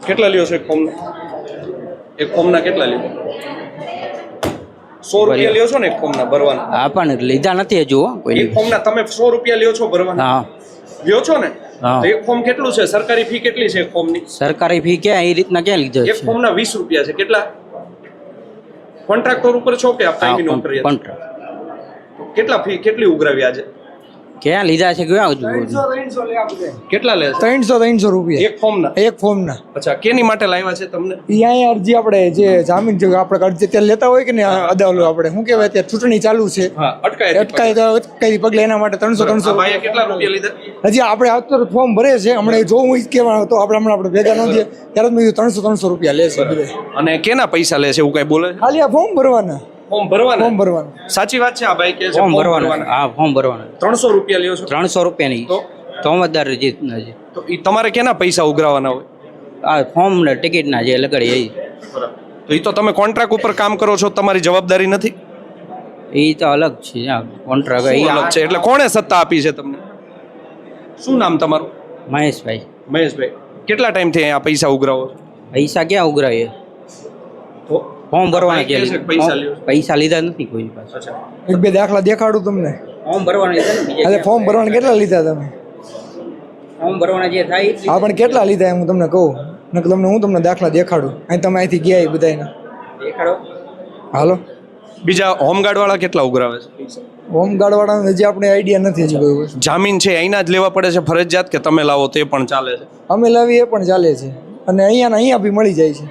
કેટલા લ્યો છો એક ફોર્મના? એક ફોર્મના કેટલા લ્યો? 100 રૂપિયા લ્યો છો ને એક ફોર્મના ભરવાના? હા પણ લીધા નથી હજુ કોઈ. એક ફોર્મના તમે 100 રૂપિયા લ્યો છો ભરવાના? હા લ્યો છો ને? હા. તો એક ફોર્મ કેટલું છે? સરકારી ફી કેટલી છે એક ફોર્મની? સરકારી ફી ક્યાં એ રીતના ક્યાં લીધો એક ફોર્મના 20 રૂપિયા છે. કેટલા? કોન્ટ્રાક્ટર ઉપર છો કે આપ કાયમી નોકરી? કેટલા ફી કેટલી ઉઘરાવી આજે? ક્યાં લીધા છે ક્યાં હજુ? કેટલા લે છે? 300 રૂપિયા એક ફોર્મના? એક ફોર્મના. અચ્છા, કેની માટે લાવ્યા છે તમને? અહીંયા અરજી આપણે જે જામીન જે આપણે અરજી અત્યારે લેતા હોય કે ને અદાલત આપણે શું કહેવાય અત્યારે ચૂંટણી ચાલુ છે, હા, અટકાય પગલે એના માટે 300 ભાઈએ કેટલા રૂપિયા લીધા? હજી આપણે અત્યારે ફોર્મ ભરે છે. હમણાં જોવું જ કહેવાનું તો આપણે ભેગા ન દઈએ ત્યારે મેં 300 રૂપિયા લે છે બધે. અને કેના પૈસા લે છે એવું કઈ બોલે? ખાલી આ ફોર્મ ભરવાના. ફોર્મ ભરવાના? ફોર્મ ભરવાના. સાચી વાત છે. આ ભાઈ કે છે ફોર્મ ભરવાના. હા ફોર્મ ભરવાના. 300 રૂપિયા લ્યો છો? 300 રૂપિયા નહીં તો મતદાર જીતના છે. તો એ તમારે કેના પૈસા ઉઘરાવાના હોય? આ ફોર્મ ને ટિકિટ ના જે લગાડી એ. તો એ તો તમે કોન્ટ્રાક્ટ ઉપર કામ કરો છો, તમારી જવાબદારી નથી? એ તો અલગ છે કોન્ટ્રાક્ટ અલગ છે. એટલે કોણે સત્તા આપી છે તમને? શું નામ તમારું? મહેશભાઈ. મહેશભાઈ, કેટલા ટાઈમથી અહીંયા પૈસા ઉઘરાવો છો? પૈસા ક્યાં ઉઘરાવીએ? તો ફોર્મ ભરવાના કે છે પૈસા લ્યો છો? પૈસા લીધા નથી કોઈ પાસે. અચ્છા, એક બે દાખલા દેખાડું તમને. ફોર્મ ભરવાના લીધા ને બીજા એટલે ફોર્મ ભરવાના કેટલા લીધા તમે? ફોર્મ ભરવાના જે થાય હા પણ કેટલા લીધા એમ હું તમને કહું ને તમને હું તમને દાખલા દેખાડું. અહીં તમે અહીંથી ગયા બધાને દેખાડો. હાલો. બીજા હોમગાર્ડ વાળા કેટલા ઉઘરાવે છે? હોમગાર્ડ વાળાને હજી આપણે આઈડિયા નથી હજી કોઈ વસ્તુ. જામીન છે અહીંના જ લેવા પડે છે ફરજિયાત કે તમે લાવો તે પણ ચાલે છે? અમે લાવી એ પણ ચાલે છે અને અહીંયા બી મળી જાય છે.